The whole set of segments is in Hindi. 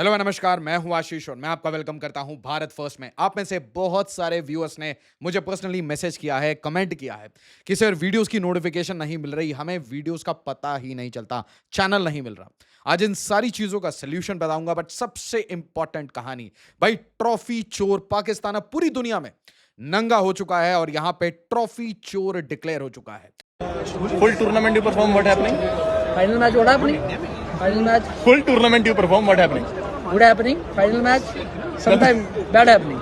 हेलो नमस्कार, मैं हूं आशीष और मैं आपका वेलकम करता हूं भारत फर्स्ट में। आप में से बहुत सारे व्यूअर्स ने मुझे पर्सनली मैसेज किया है, कमेंट किया है कि सर वीडियोस की नोटिफिकेशन नहीं मिल रही, हमें वीडियोस का पता ही नहीं चलता, चैनल नहीं मिल रहा। आज इन सारी चीजों का सोल्यूशन बताऊंगा, बट सबसे इंपॉर्टेंट कहानी, भाई ट्रॉफी चोर पाकिस्तान अब पूरी दुनिया में नंगा हो चुका है और यहां पे ट्रॉफी चोर डिक्लेयर हो चुका है। Full tournament you perform, what happening? Final match, what happening? Final match, Full tournament you perform, what happening? good happening. Final match, sometime bad happening.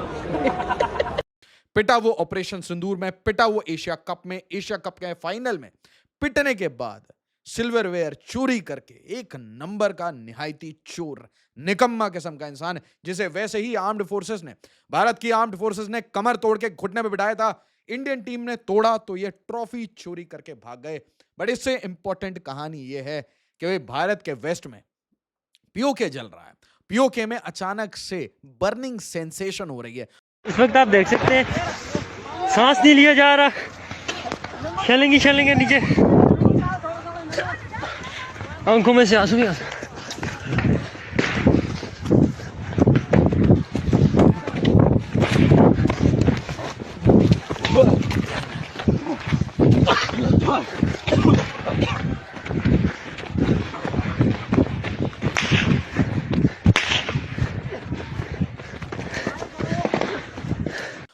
पिटा वो ऑपरेशन सिंदूर में, पिटा वो एशिया कप में, एशिया कप के फाइनल में पिटने के बाद सिल्वरवेयर चोरी करके एक नंबर का निहायती चोर, निकम्मा किस्म का इंसान, जिसे वैसे ही आर्म्ड फोर्सेस ने, भारत की आर्म्ड फोर्सेस ने कमर तोड़ के घुटने पे बिठाया था, इंडियन टीम ने तोड़ा तो ये ट्रॉफी चोरी करके भाग गए। बट इससे इंपॉर्टेंट कहानी ये है कि भाई भारत के वेस्ट में पीओके जल रहा है। पीओके में अचानक से बर्निंग सेंसेशन हो रही है। इस वक्त आप देख सकते हैं सांस नहीं लिया जा रहा, छलेंगे नीचे, आंखों में से आंसू नहीं आ सकते।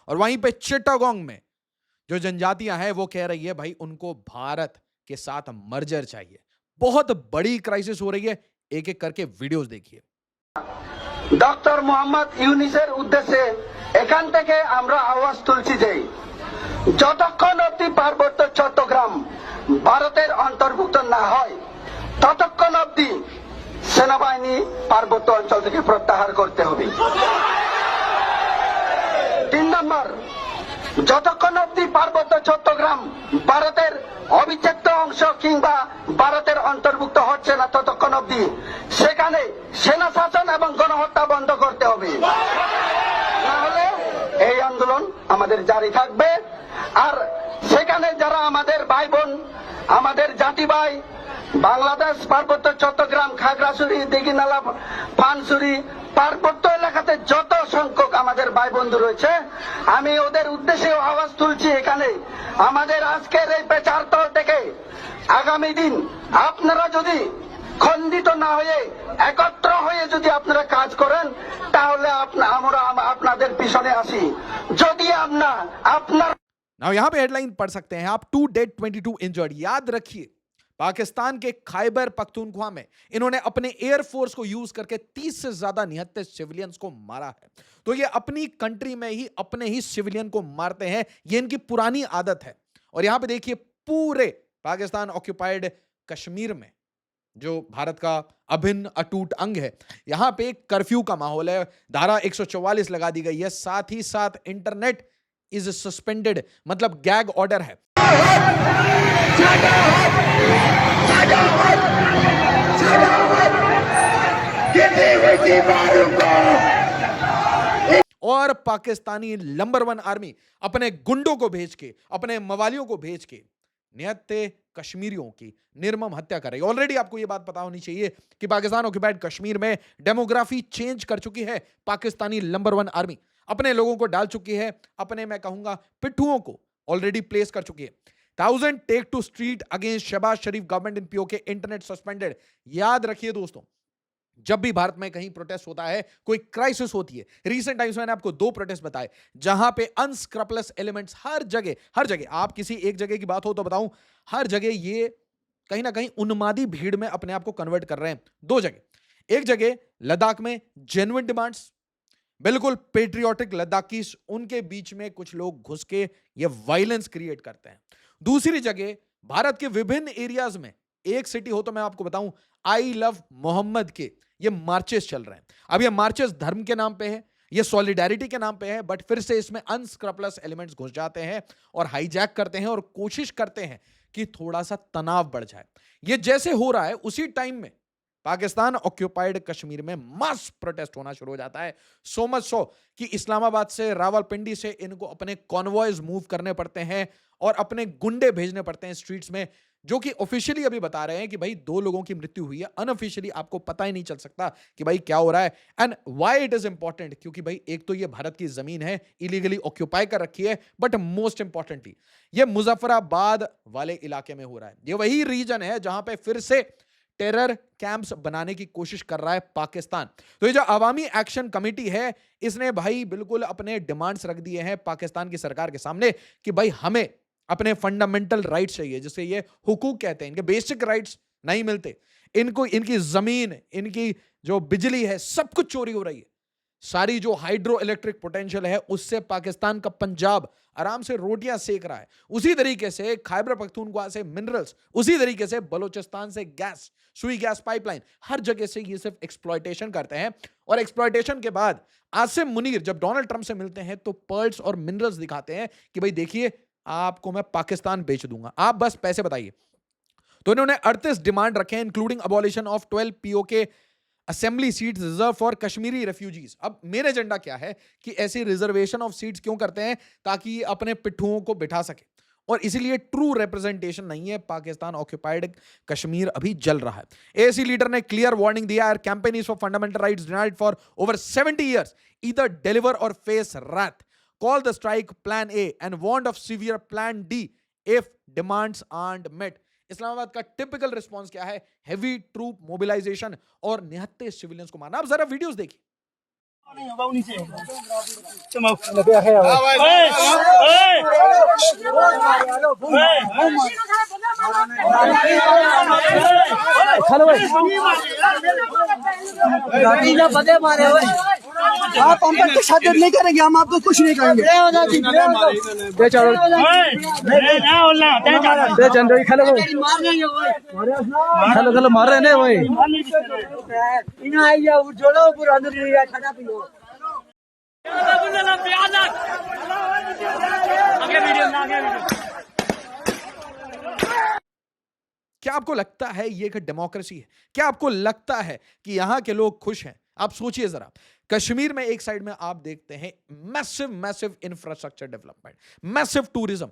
और वहीं पे चिट्टागोंग में जो जनजातियां हैं वो कह रही है भाई उनको भारत के साथ मर्जर चाहिए। बहुत बड़ी क्राइसिस हो रही है, एक एक करके वीडियोस देखिए। ডক্টর মোহাম্মদ ইউনিসের উদ্দেশ্যে এখান থেকে আমরা আওয়াজ তুলছি যে যতক্ষণ অবধি পার্বত্য চট্টগ্রাম ভারতের অন্তর্ভুক্ত না হয় ততক্ষণ অবধি সেনাবাহিনী পার্বত্য অঞ্চল থেকে প্রত্যাহার করতে হবে। 3 নম্বর, যতক্ষণ অবধি পার্বত্য চট্টগ্রাম ভারতের অবিচ্ছেদ্য অংশ কিংবা ভারতের অন্তর্ভুক্ত হচ্ছে না ততক্ষণ অবধি সেখানে সেনা শাসন এবং গণহত্যা বন্ধ করতে হবে, না হলে এই আন্দোলন আমাদের জারি থাকবে। আর সেখানে যারা আমাদের ভাই বোন, আমাদের জাতি ভাই, বাংলাদেশ পার্বত্য চট্টগ্রাম খাগড়াছড়ি দিঘিনালা পানছড়ি পার্বত্য এলাকাতে যত সংখ্যক আমাদের ভাই বন্ধু রয়েছে আমি ওদের উদ্দেশ্যে আওয়াজ তুলছি এখানে আমাদের আজকের এই প্রচারতল থেকে আগামী দিন আপনারা যদি খণ্ডিত না হয়ে একত্র হয়ে যদি আপনারা কাজ করেন তাহলে আমরা আপনাদের পিছনে আসি। যদি আপনার नाउ यहां पे हेडलाइन पढ़ सकते हैं आप, 2 डेड 22 इंजर्ड। याद रखिए पाकिस्तान के खैबर पख्तूनख्वा में इन्होंने अपने एयरफोर्स को यूज करके 30 से ज्यादा निहत्ते सिविलियंस को मारा है। तो ये अपनी कंट्री में ही अपने ही सिविलियन को मारते हैं, ये इनकी पुरानी आदत है। और यहां पे देखिए पूरे पाकिस्तान ऑक्यूपाइड कश्मीर में जो भारत का अभिन्न अटूट अंग है, यहां पे कर्फ्यू का माहौल है, धारा 144 लगा दी गई है, साथ ही साथ इंटरनेट इज सस्पेंडेड, मतलब गैग ऑर्डर है। और पाकिस्तानी नंबर 1 आर्मी अपने गुंडों को भेज के, अपने मवालियों को भेज के निहत्ते कश्मीरियों की निर्मम हत्या कर रही है। ऑलरेडी आपको यह बात पता होनी चाहिए कि पाकिस्तान ऑक्यूपाइड कश्मीर में डेमोग्राफी चेंज कर चुकी है। पाकिस्तानी नंबर 1 आर्मी अपने लोगों को डाल चुकी है, अपने मैं कहूंगा पिट्ठुओं को ऑलरेडी प्लेस कर चुकी है। 1000 take to street against Shehbaz Sharif government in PoK, internet suspended. याद रखिए दोस्तों, जब भी भारत में कहीं प्रोटेस्ट होता है, कोई क्राइसिस होती है, रीसेंट टाइम्स में मैंने आपको 2 प्रोटेस्ट बताए जहां पे अनस्क्रपलेस एलिमेंट्स हर जगह, आप किसी एक जगह की बात हो तो बताऊं, हर जगह ये कहीं ना कहीं उन्मादी भीड़ में अपने आप को कन्वर्ट कर रहे हैं। 2 जगह, एक जगह लद्दाख में जेन्युइन डिमांड्स, बिल्कुल पेट्रियोटिक लद्दाखीज, उनके बीच में कुछ लोग घुस के ये वायलेंस क्रिएट करते हैं। दूसरी जगह भारत के विभिन्न एरियाज में, एक सिटी हो तो मैं आपको बताऊं, आई लव मोहम्मद के ये मार्चेस चल रहे हैं। अब ये मार्चेस धर्म के नाम पे है, ये सॉलिडेरिटी के नाम पे है, बट फिर से इसमें अनस्क्रपलस एलिमेंट्स घुस जाते हैं और हाईजैक करते हैं और कोशिश करते हैं कि थोड़ा सा तनाव बढ़ जाए। ये जैसे हो रहा है उसी टाइम में पाकिस्तान ऑक्यूपाइड कश्मीर में मास प्रोटेस्ट होना शुरू हो जाता है। सो मच सो कि इस्लामाबाद से, रावलपिंडी से इनको अपने कॉन्वॉयज मूव करने पड़ते हैं और अपने गुंडे भेजने पड़ते हैं स्ट्रीट्स में, जो कि ऑफिशियली अभी बता रहे हैं कि भाई 2 लोगों की मृत्यु हुई है। अनऑफिशियली आपको पता ही नहीं चल सकता कि भाई क्या हो रहा है। And why it is important, क्योंकि भाई एक तो ये भारत की जमीन है, इलीगली ऑक्यूपाई कर रखी है, बट मोस्ट इंपॉर्टेंटली ये मुजफ्फराबाद वाले इलाके में हो रहा है। ये वही रीजन है जहां पे फिर से टेरर कैंप्स बनाने की कोशिश कर रहा है पाकिस्तान। तो ये जो अवामी एक्शन कमेटी है, इसने भाई बिल्कुल अपने डिमांड्स रख दिए हैं पाकिस्तान की सरकार के सामने कि भाई हमें अपने फंडामेंटल राइट्स चाहिए, जिसे ये हुकूक कहते हैं। इनके बेसिक राइट्स नहीं मिलते इनको, इनकी जमीन, इनकी जो बिजली है, सब कुछ चोरी हो रही है। सारी जो हाइड्रो इलेक्ट्रिक पोटेंशियल है उससे पाकिस्तान का पंजाब आराम से रोटियां सेक रहा है। उसी तरीके से खैबर पख्तूनख्वा से मिनरल्स, उसी तरीके से बलोचिस्तान से गैस, सुई गैस पाइपलाइन, हर जगह से ये सिर्फ एक्सप्लॉयटेशन करते हैं। और एक्सप्लॉयटेशन के बाद आसिम मुनीर जब डोनाल्ड ट्रंप से मिलते हैं तो पर्ल्स और मिनरल्स दिखाते हैं कि भाई देखिए आपको मैं पाकिस्तान बेच दूंगा, आप बस पैसे बताइए। तो इन्होंने 38 डिमांड रखे हैं, including abolition of 12 PoK assembly seats reserve for Kashmiri refugees. अब मेरा एजेंडा क्या है कि ऐसी रिजर्वेशन ऑफ सीट्स क्यों करते हैं, ताकि अपने पिट्ठुओं को बिठा सके, और इसीलिए ट्रू रिप्रेजेंटेशन नहीं है। पाकिस्तान ऑक्यूपाइड कश्मीर अभी जल रहा है। एसी लीडर ने क्लियर वार्निंग दिया है, campaign is for fundamental rights denied for over 70 years, either deliver or face wrath, call the strike plan A and warned of severe plan D if demands aren't met. Islamabad का टिपिकल रिस्पांस क्या है? हेवी ट्रूप मोबिलाइजेशन और निहत्ते सिविलियंस को मारना। आप जरा वीडियोस देखिए। आप हम पर तशद्दुद नहीं करेंगे, हम आपको कुछ नहीं करेंगे। चलो मार रहे हैं भाई। क्या आपको लगता है ये एक डेमोक्रेसी है? क्या आपको लगता है कि यहां के लोग खुश हैं? आप सोचिए जरा, कश्मीर में एक साइड में आप देखते हैं massive massive infrastructure development, massive tourism.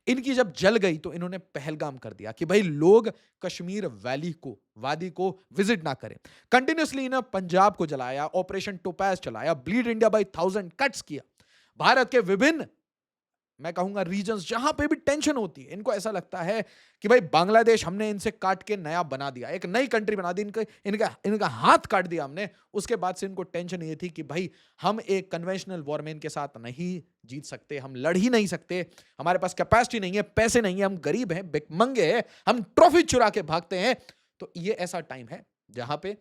इनकी जब जल गई तो इन्होंने पहलगाम कर दिया कि भाई लोग कश्मीर वैली को, वादी को विजिट ना करें। कंटिन्यूसली इन्हें पंजाब को जलाया, ऑपरेशन टोपैज चलाया, ब्लीड इंडिया बाय 1000 कट्स किया। भारत के विभिन्न, मैं कहूंगा रीजन्स जहां पे भी टेंशन होती है, इनको ऐसा लगता है कि भाई बांग्लादेश हमने इनसे काट के नया बना दिया, एक नई कंट्री बना दी, इनका हाथ काट दिया हमने। उसके बाद से इनको टेंशन ये थी कि भाई हम एक कन्वेंशनल वॉर में इनके साथ नहीं जीत सकते, हम लड़ ही नहीं सकते, हमारे पास कैपेसिटी नहीं है, पैसे नहीं है, हम गरीब हैं, भिखमंगे हैं, हम ट्रॉफी चुरा के भागते हैं। तो ये ऐसा टाइम है जहां पे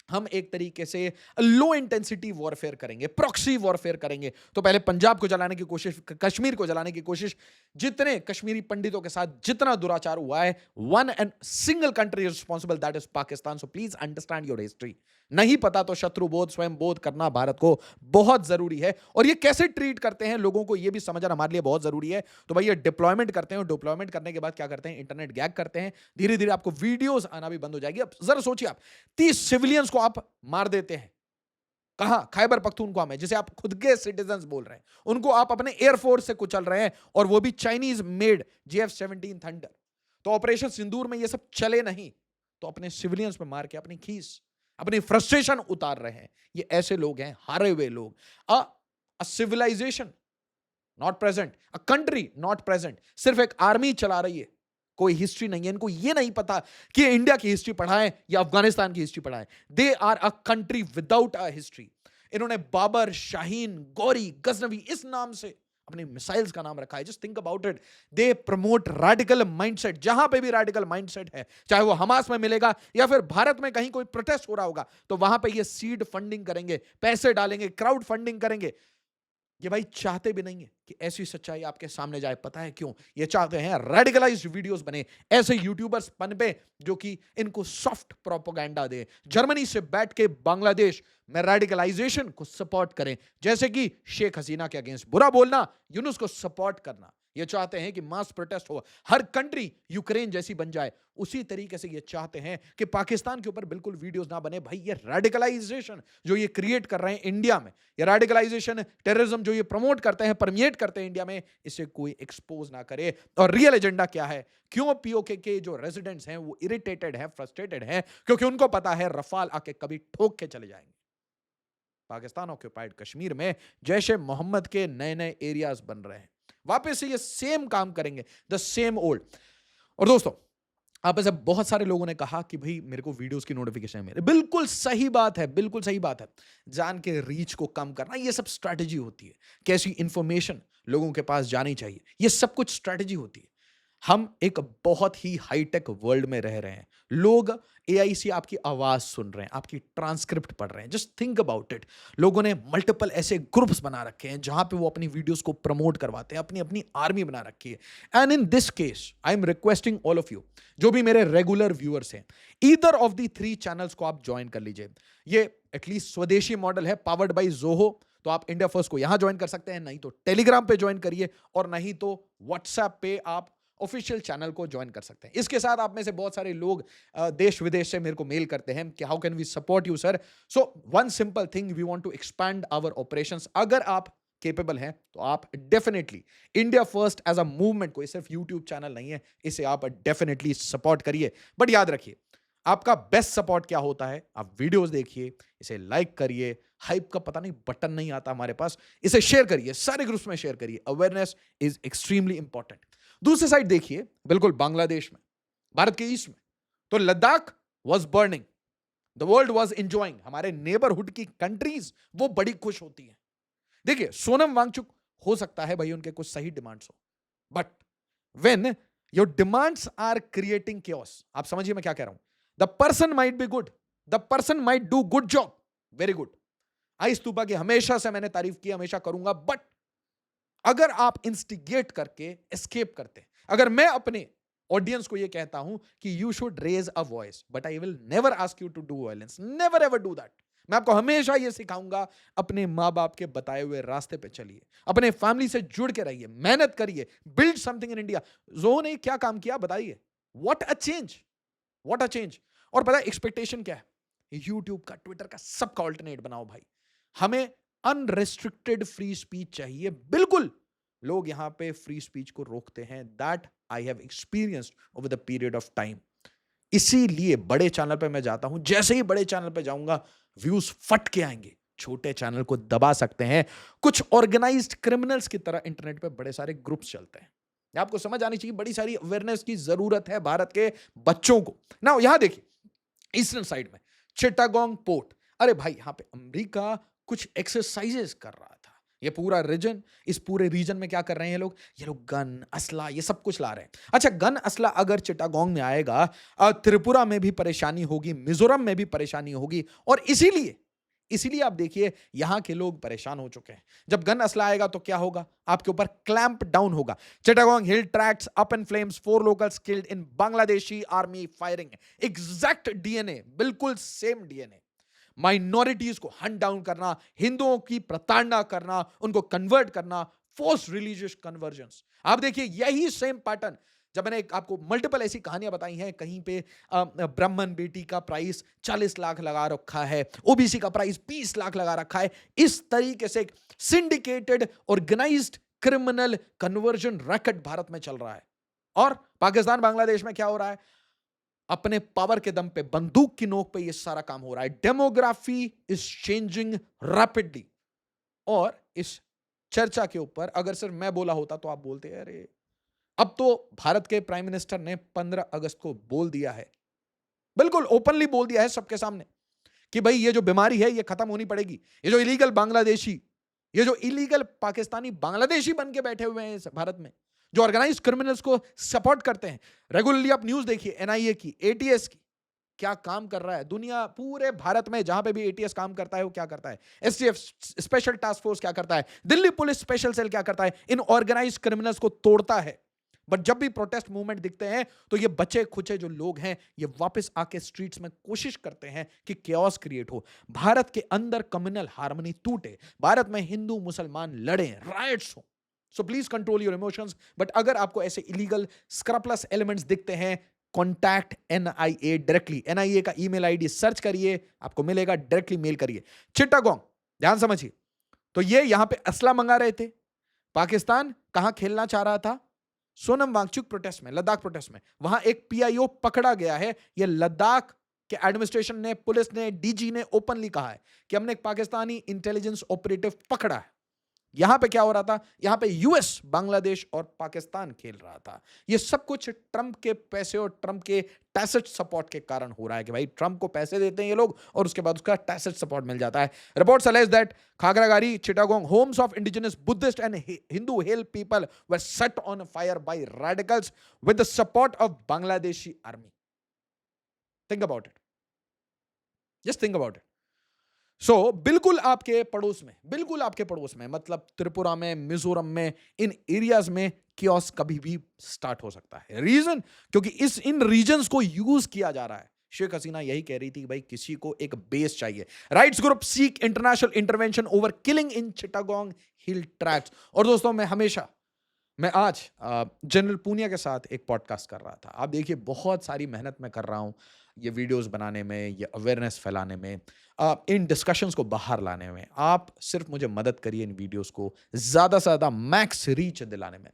हम एक तरीके से लो इंटेंसिटी वॉरफेयर करेंगे, प्रॉक्सी वॉरफेयर करेंगे। तो पहले पंजाब को जलाने की कोशिश, कश्मीर को जलाने की कोशिश, जितने कश्मीरी पंडितों के साथ जितना दुराचार हुआ है, one and single country responsible, that is Pakistan. So please understand your history. नहीं पता तो शत्रु बोध, स्वयं बोध करना भारत को बहुत जरूरी है। और ये कैसे ट्रीट करते हैं लोगों को, ये भी समझना हमारे लिए बहुत जरूरी है। तो भाई ये डिप्लॉयमेंट करते हैं, डिप्लॉयमेंट करने के बाद क्या करते हैं, इंटरनेट गैग करते हैं, धीरे धीरे आपको वीडियोस आना भी बंद हो जाएगी। अब जरा सोचिए, आप 30 सिविलियंस को आप मार देते हैं, कहां? खैबर पख्तूनख्वा में, जिसे आप खुद के सिटीजन्स बोल रहे हैं, उनको आप अपने एयरफोर्स से कुचल रहे हैं, और वो भी चाइनीज मेड JF-17 थंडर। तो ऑपरेशन सिंदूर में ये सब चले नहीं, तो अपने सिविलियंस पे मार के अपनी खीस, अपनी फ्रस्ट्रेशन उतार रहे हैं। ये ऐसे लोग हैं, हारे हुए लोग। A civilization not present, a country not present, सिर्फ एक आर्मी चला रही है, कोई हिस्ट्री नहीं है। इनको ये नहीं पता कि इंडिया की हिस्ट्री पढ़ाएं या अफगानिस्तान की हिस्ट्री पढ़ाएं। They are a country without a history. इन्होंने बाबर, शाहीन, गौरी, गजनवी इस नाम से अपने मिसाइल्स का नाम रखा है। Just think about it. They promote radical mindset. जहां पे भी रैडिकल माइंडसेट है, चाहे वो हमास में मिलेगा या फिर भारत में कहीं कोई प्रोटेस्ट हो रहा होगा, तो वहां पे ये सीड फंडिंग करेंगे, पैसे डालेंगे, क्राउड फंडिंग करेंगे। ये भाई चाहते भी नहीं है कि ऐसी सच्चाई आपके सामने जाए। पता है क्यों? ये चाहते हैं रेडिकलाइज्ड वीडियोस बने, ऐसे यूट्यूबर्स पनपे जो कि इनको सॉफ्ट प्रोपेगेंडा दे, जर्मनी से बैठ के बांग्लादेश में रेडिकलाइजेशन को सपोर्ट करें, जैसे कि शेख हसीना के अगेंस्ट बुरा बोलना, यूनुस को सपोर्ट करना। ये चाहते हैं कि मास प्रोटेस्ट हो, हर कंट्री यूक्रेन जैसी बन जाए। उसी तरीके से ये चाहते हैं कि पाकिस्तान के ऊपर बिल्कुल वीडियोस ना बने। भाई ये रेडिकलाइजेशन जो ये क्रिएट कर रहे हैं इंडिया में, ये रेडिकलाइजेशन टेररिज्म जो ये प्रमोट करते हैं, परमिएट करते हैं इंडिया में, इसे कोई एक्सपोज ना करे। और रियल एजेंडा क्या है? क्यों पीओके के जो रेजिडेंट्स हैं वो इरिटेटेड हैं, फ्रस्ट्रेटेड हैं? क्योंकि उनको पता है रफाल आके कभी ठोक के चले जाएंगे। पाकिस्तान ऑक्यूपाइड कश्मीर में जैश ए मोहम्मद के नए नए एरियाज बन रहे हैं, वापस से ये सेम काम करेंगे, द सेम ओल्ड। और दोस्तों, आप ऐसे बहुत सारे लोगों ने कहा कि भाई मेरे को वीडियोस की नोटिफिकेशन है मेरे। बिल्कुल सही बात है, बिल्कुल सही बात है। जान के रीच को कम करना, ये सब स्ट्रैटेजी होती है। कैसी इंफॉर्मेशन लोगों के पास जानी चाहिए, ये सब कुछ स्ट्रैटेजी होती है। हम एक बहुत ही हाईटेक वर्ल्ड में रह रहे हैं। लोग एआई से आपकी आवाज सुन रहे हैं, आपकी ट्रांसक्रिप्ट पढ़ रहे हैं। Just think about it. लोगों ने मल्टीपल ऐसे ग्रुप्स बना रखे हैं जहां पे वो अपनी वीडियोस को प्रमोट करवाते हैं, अपनी अपनी आर्मी बना रखी है। And in this case I am requesting all of you, जो भी मेरे रेगुलर व्यूअर्स हैं, ईदर ऑफ दी 3 चैनल्स को आप ज्वाइन कर लीजिए। ये एटलीस्ट स्वदेशी मॉडल है, पावर्ड बाय जोहो। तो आप इंडिया फर्स्ट को यहां ज्वाइन कर सकते हैं, नहीं तो टेलीग्राम पे ज्वाइन करिए, और नहीं तो व्हाट्सएप पे आप ऑफिशियल चैनल को ज्वाइन कर सकते हैं। इसके साथ आप में से बहुत सारे लोग देश विदेश से मेरे को मेल करते हैं कि how can we support you sir. So one simple thing, we want to expand our operations. अगर आप केपेबल हैं तो आप definitely India first as a movement को, सिर्फ यूट्यूब चैनल नहीं है, इसे आप डेफिनेटली सपोर्ट करिए। बट याद रखिए, आपका बेस्ट सपोर्ट क्या होता है? आप वीडियोस देखिए, इसे लाइक करिए, हाइप का पता नहीं बटन नहीं आता हमारे पास, इसे शेयर करिए, सारे ग्रुप्स में शेयर करिए। Awareness is extremely important. दूसरी साइड देखिए, बिल्कुल बांग्लादेश में, भारत के ईस्ट में, तो Ladakh was burning, the world was enjoying. हमारे नेबरहुड की कंट्रीज वो बड़ी खुश होती हैं। देखिए, सोनम वांगचुक हो सकता है भाई उनके कुछ सही डिमांड्स हो, but when your demands are creating chaos, आप समझिए मैं क्या कह रहा हूं। The person might be good, the person might do good job, very good. आई स्तूपा की हमेशा से मैंने तारीफ की, हमेशा करूंगा। बट अगर आप इंस्टिगेट करके एस्केप करते हैं, अगर मैं अपने ऑडियंस को यह कहता हूं कि you should raise a voice, but I will never ask you to do violence, never ever do that. मैं आपको हमेशा यह सिखाऊंगा, अपने मां बाप के बताए हुए रास्ते पे चलिए, अपने फैमिली से जुड़ के रहिए, मेहनत करिए, बिल्ड समथिंग इन इंडिया। जो ने क्या काम किया बताइए, what a change, what a change. और पता है एक्सपेक्टेशन क्या है? यूट्यूब का, ट्विटर का, सबका ऑल्टरनेट बनाओ भाई। हमें अनरेस्ट्रिक्टेड फ्री स्पीच चाहिए। बिल्कुल लोग यहां पे फ्री स्पीच को रोकते हैं, that I have experienced over the period of time. इसीलिए बड़े चैनल पे मैं जाता हूं, जैसे ही बड़े चैनल पे जाऊंगा व्यूज फट के आएंगे। छोटे चैनल को दबा सकते हैं। कुछ ऑर्गेनाइज्ड क्रिमिनल्स की तरह इंटरनेट पे बड़े सारे ग्रुप्स चलते हैं। आपको समझ आनी चाहिए, बड़ी सारी अवेयरनेस की जरूरत है भारत के बच्चों को ना। यहां देखिए, ईस्टर्न साइड में चिटागोंग पोर्ट, अरे भाई यहां पे अमेरिका कुछ एक्सरसाइजेस कर रहा था। ये पूरा रीजन, इस पूरे रीजन में क्या कर रहे हैं ये लोग गन, असला, ये सब कुछ ला रहे हैं। अच्छा, गन असला अगर चिटागोंग में आएगा, त्रिपुरा में भी परेशानी होगी, मिजोरम में भी परेशानी होगी। और इसीलिए आप देखिए यहां के लोग परेशान हो चुके हैं। जब गन असला आएगा तो क्या होगा? आपके ऊपर क्लैंप डाउन होगा। Chittagong hill tracts up in flames, 4 locals killed in Bangladeshi army firing. Exact DNA, बिल्कुल सेम डीएनए। माइनॉरिटीज को हंट डाउन करना, हिंदुओं की प्रताड़ना करना, उनको कन्वर्ट करना, फोर्स रिलीजियस कन्वर्जन्स। आप देखिए यही सेम पैटर्न, जब मैंने आपको मल्टीपल ऐसी कहानियां बताई हैं, कहीं पे ब्राह्मण बेटी का प्राइस 40 लाख लगा रखा है, ओबीसी का प्राइस 20 लाख लगा रखा है। इस तरीके से syndicated organised criminal conversion racket Bharat में चल रहा है। और पाकिस्तान बांग्लादेश में क्या हो रहा है? अपने पावर के दम पे, बंदूक की नोक पे ये सारा काम हो रहा है। Demography is changing rapidly. और इस चर्चा के ऊपर अगर सिर्फ मैं बोला होता तो आप बोलते हैं अरे, अब तो भारत के प्राइम मिनिस्टर ने 15 अगस्त को बोल दिया है, बिल्कुल ओपनली बोल दिया है सबके सामने कि भाई ये जो बीमारी है ये खत्म होनी पड़ेगी। ये जो इलीगल बांग्लादेशी, ये जो इलीगल पाकिस्तानी बांग्लादेशी बन के बैठे हुए हैं भारत में, जो ऑर्गेनाइज्ड क्रिमिनल्स को सपोर्ट करते हैं। रेगुलरली आप न्यूज देखिए, एनआईए की, एटीएस की, क्या काम कर रहा है, दुनिया पूरे भारत में जहां पे भी एटीएस काम करता है वो क्या करता है, एसटीएफ स्पेशल टास्क फोर्स क्या करता है, दिल्ली पुलिस स्पेशल सेल क्या करता है, इन ऑर्गेनाइज्ड क्रिमिनल्स को तोड़ता है। बट जब भी प्रोटेस्ट मूवमेंट दिखते हैं तो ये बचे खुचे जो लोग हैं ये वापस आके स्ट्रीट्स में कोशिश करते हैं कि केओस क्रिएट हो, भारत के अंदर कम्युनल हार्मनी टूटे, भारत में हिंदू मुसलमान लड़े, राइट्स हो। So please control your emotions. But अगर आपको ऐसे इलीगल स्क्रैपलेस एलिमेंट्स दिखते हैं, कॉन्टैक्ट एनआईए डायरेक्टली। एनआईए का ईमेल आईडी सर्च करिए, आपको मिलेगा, डायरेक्टली मेल करिए। चिट्टागोंग, ध्यान समझिए, तो ये यहां पे असला मंगा रहे थे, पाकिस्तान कहां खेलना चाह रहा था, सोनम वांगचुक प्रोटेस्ट में, लद्दाख प्रोटेस्ट में, वहां एक पीआईओ पकड़ा गया है। यह लद्दाख के एडमिनिस्ट्रेशन ने, पुलिस ने, डीजी ने ओपनली कहा है कि हमने एक पाकिस्तानी इंटेलिजेंस ऑपरेटिव पकड़ा है। यहां पे क्या हो रहा था, यहां पे यूएस, बांग्लादेश और पाकिस्तान खेल रहा था। यह सब कुछ ट्रंप के पैसे और ट्रंप के टैसिट सपोर्ट के कारण हो रहा है कि भाई ट्रंप को पैसे देते हैं ये लोग और उसके बाद उसका टैसिट सपोर्ट मिल जाता है। Reports allege that Khagrachari, Chittagong, homes of indigenous Buddhist and Hindu hill people were set on fire by radicals with the support of Bangladeshi army. Think about it, just think about it. So बिल्कुल आपके पड़ोस में, मतलब त्रिपुरा में, मिजोरम में, इन एरियाज में कियोस्क कभी भी स्टार्ट हो सकता है। रीजन, क्योंकि इन रीजन्स को यूज किया जा रहा है। शेख हसीना यही कह रही थी कि भाई किसी को एक बेस चाहिए। Rights group seek international intervention over killing इन चिटागोंग हिल ट्रैक्स। और दोस्तों, मैं आज जनरल पूनिया के साथ एक पॉडकास्ट कर रहा था। आप देखिए, बहुत सारी मेहनत मैं कर रहा हूं ये वीडियोस बनाने में, ये अवेयरनेस फैलाने में, इन डिस्कशंस को बाहर लाने में। आप सिर्फ मुझे मदद करिए इन वीडियोस को ज्यादा से ज्यादा मैक्स रीच दिलाने में।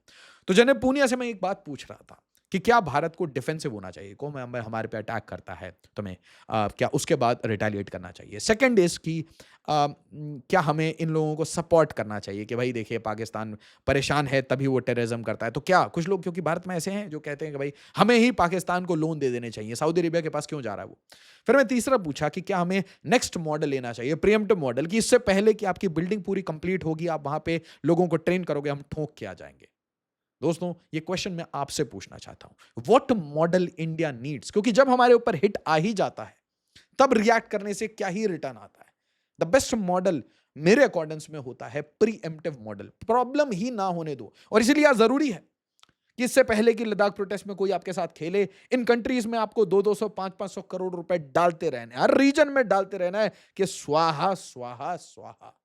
तो जनरल पूनिया से मैं एक बात पूछ रहा था कि क्या भारत को डिफेंसिव होना चाहिए, को मैं हमारे पे अटैक करता है तो मैं क्या उसके बाद रिटेलिएट करना चाहिए। सेकंड इज कि क्या हमें इन लोगों को सपोर्ट करना चाहिए कि भाई देखिए पाकिस्तान परेशान है तभी वो टेररिज्म करता है। तो क्या कुछ लोग, क्योंकि भारत में ऐसे हैं जो कहते हैं कि भाई हमें ही पाकिस्तान को लोन दे देने चाहिए, सऊदी अरेबिया के पास क्यों जा रहा है वो। फिर मैं तीसरा पूछा कि क्या हमें नेक्स्ट मॉडल लेना चाहिए, प्रीएम्प्टिव मॉडल, कि इससे पहले कि आपकी बिल्डिंग पूरी कंप्लीट होगी आप वहां पे लोगों को ट्रेन करोगे, हम ठोक के आ जाएंगे। दोस्तों, ये क्वेश्चन मैं आपसे पूछना चाहता हूं, व्हाट मॉडल इंडिया नीड्स, क्योंकि जब हमारे ऊपर हिट आ ही जाता है तब रिएक्ट करने से क्या ही रिटर्न आता है। द बेस्ट मॉडल मेरे अकॉर्डेंस में होता है प्रीएम्प्टिव मॉडल, प्रॉब्लम ही ना होने दो। और इसीलिए यह जरूरी है कि इससे पहले कि लद्दाख प्रोटेस्ट में कोई आपके साथ खेले, इन कंट्रीज में आपको 200 500 करोड़ रुपए डालते रहने, हर रीजन में डालते रहना है कि स्वाहा स्वाहा स्वाहा।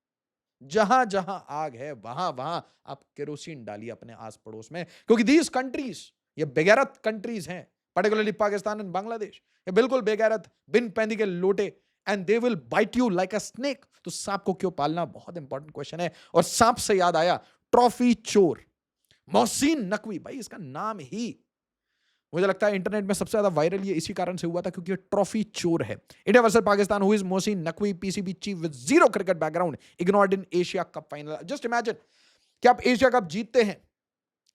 जहां जहां आग है वहां वहां आप केरोसिन डालिए अपने आस पड़ोस में, क्योंकि दीज कंट्रीज ये बेगैरत कंट्रीज हैं, पर्टिकुलरली पाकिस्तान एंड बांग्लादेश, ये बिल्कुल बेगैरत, बिन पैंदी के लोटे, and they will bite you like a snake. तो सांप को क्यों पालना, बहुत इंपॉर्टेंट क्वेश्चन है। और सांप से याद आया, ट्रॉफी चोर मोहसिन नकवी, भाई इसका नाम ही मुझे लगता है इंटरनेट में सबसे ज्यादा वायरल ये इसी कारण से हुआ था क्योंकि ये ट्रॉफी चोर है। India versus Pakistan, who is Mohsin Naqvi, PCB chief with zero cricket background, ignored in Asia cup final. Just imagine कि आप एशिया कप जीतते हैं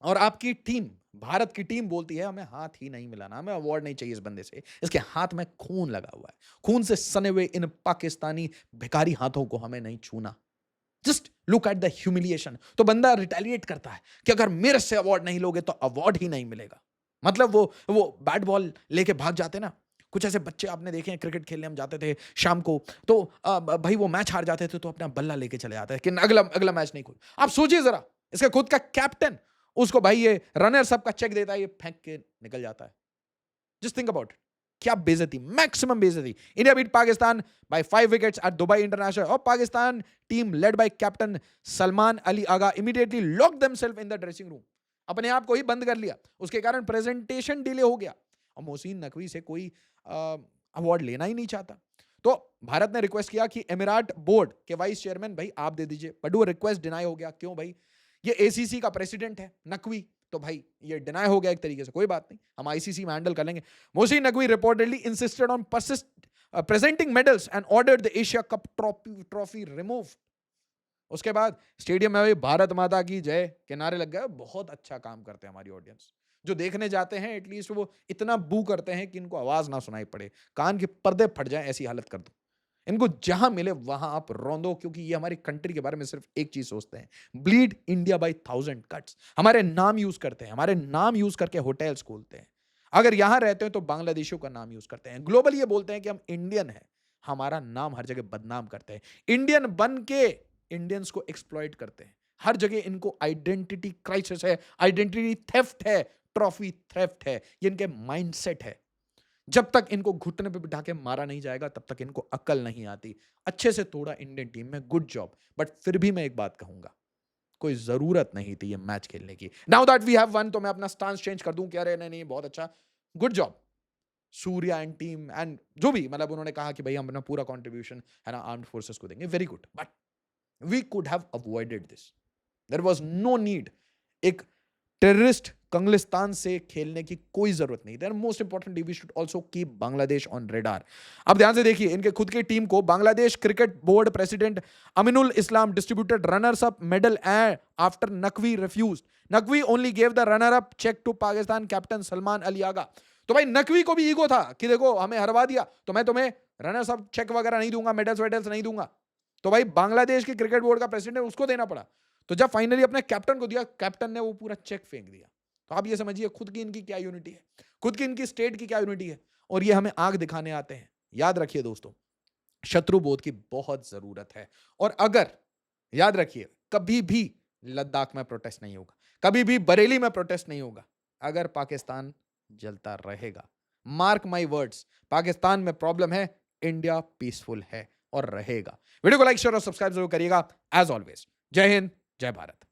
और आपकी टीम, भारत की टीम बोलती है हमें हाथ ही नहीं मिलाना, हमें अवार्ड नहीं चाहिए इस बंदे से, इसके हाथ में खून लगा हुआ है, खून से सने हुए इन पाकिस्तानी भिखारी हाथों को हमें नहीं छूना। Just look at the humiliation. तो बंदा रिटेलिएट करता है कि अगर मेरे से अवार्ड नहीं लोगे तो अवार्ड ही नहीं मिलेगा। मतलब वो बैट बॉल लेके भाग जाते ना, कुछ ऐसे बच्चे आपने देखे हैं, क्रिकेट खेलने हम जाते थे शाम को, तो भाई वो मैच हार जाते थे तो अपना बल्ला लेके चले जाते हैं कि अगला मैच नहीं खोल। आप सोचिए जरा, इसका खुद का कैप्टन उसको भाई ये रनर्स अप का चेक देता है, ये फेंक के निकल जाता है। जस्ट थिंक अबाउट इट, क्या बेइज्जती, मैक्सिमम बेइज्जती। India beat Pakistan by 5 wickets at Dubai International, और Pakistan team led by captain Salman Ali Agha immediately lock themselves in the dressing room, अपने आप को ही बंद कर लिया, उसके कारण प्रेजेंटेशन डिले हो गया और मोहसिन नकवी से कोई अवार्ड लेना ही नहीं चाहता। तो भारत ने रिक्वेस्ट किया कि एमिरात बोर्ड के वाइस चेयरमैन भाई आप दे दीजिए, बट वो रिक्वेस्ट डिनाई हो गया। क्यों भाई, ये एसीसी का प्रेसिडेंट है नकवी, तो भाई ये डिनाई हो गया एक तरीके से, कोई बात नहीं, हम आईसीसी में हैंडल कर लेंगे। Mohsin Naqvi reportedly insisted on presenting medals and ordered the Asia cup trophy remove. उसके बाद स्टेडियम में भारत माता की जय के नारे लग गए। बहुत अच्छा काम करते हैं हमारी ऑडियंस, जो देखने जाते हैं एटलीस्ट वो इतना बू करते हैं कि इनको आवाज ना सुनाई पड़े, कान के पर्दे फट जाएं, ऐसी हालत कर दो इनको, जहां मिले वहां आप रोंदो, क्योंकि ये हमारी कंट्री के बारे में सिर्फ एक चीज सोचते हैं, ब्लीड इंडिया बाय 1000 कट्स। हमारे नाम यूज करते हैं, हमारे नाम यूज करके होटल्स खोलते हैं, अगर यहां रहते हैं तो बांग्लादेशियों का नाम यूज करते हैं। ग्लोबली ये बोलते हैं कि हम इंडियन हैं, हमारा नाम हर जगह बदनाम करते हैं। इंडियन बन के इंडियंस को एक्सप्लॉइट करते हैं हर जगह। इनको आइडेंटिटी क्राइसिस है, आइडेंटिटी थेफ्ट है, ट्रॉफी थेफ्ट है, ये इनके माइंडसेट है। जब तक इनको घुटने पे बिठा के मारा नहीं जाएगा तब तक इनको अकल नहीं आती। अच्छे से तोड़ा इंडियन टीम में, गुड जॉब। बट फिर भी मैं एक बात कहूंगा, कोई जरूरत नहीं थी ये मैच खेलने की। Now that we have won, तो मैं अपना स्टांस चेंज कर दूं कि अरे नहीं बहुत अच्छा, good job Surya and team and जो भी, मतलब उन्होंने कहा कि भाई हम अपना पूरा कंट्रीब्यूशन है ना आर्म्ड फोर्सेस को देंगे, very good. But we could have avoided this, there was no need. एक टेररिस्ट कंगलिस्तान से खेलने की कोई जरूरत नहीं। There most importantly we should also keep Bangladesh on radar. अब ध्यान से देखिए, इनके खुद की टीम को Bangladesh cricket board president Aminul Islam distributed runners up medal and after Naqvi refused. Naqvi only gave the runner up cheque to Pakistan captain Salman Ali आगा। तो भाई नकवी को भी ईगो था कि देखो हमें हरवा दिया तो मैं तुम्हें रनर्स अप चेक वगैरह नहीं दूंगा, मेडल्स वेडल्स नहीं दूंगा। तो भाई बांग्लादेश के क्रिकेट बोर्ड का प्रेसिडेंट उसको देना पड़ा। तो जब फाइनली अपने कैप्टन को दिया, कैप्टन ने वो पूरा चेक फेंक दिया। तो आप ये समझिए खुद की इनकी क्या यूनिटी है, खुद की इनकी स्टेट की क्या यूनिटी है, और ये हमें आग दिखाने आते हैं। याद रखिए दोस्तों, शत्रु बोध की बहुत जरूरत है। और अगर याद रखिए, कभी भी लद्दाख में प्रोटेस्ट नहीं होगा, कभी भी बरेली में प्रोटेस्ट नहीं होगा अगर पाकिस्तान जलता रहेगा। मार्क माई वर्ड्स, पाकिस्तान में प्रॉब्लम है, इंडिया पीसफुल है और रहेगा। वीडियो को लाइक शेयर और सब्सक्राइब जरूर करिएगा। एज ऑलवेज, जय हिंद, जय भारत।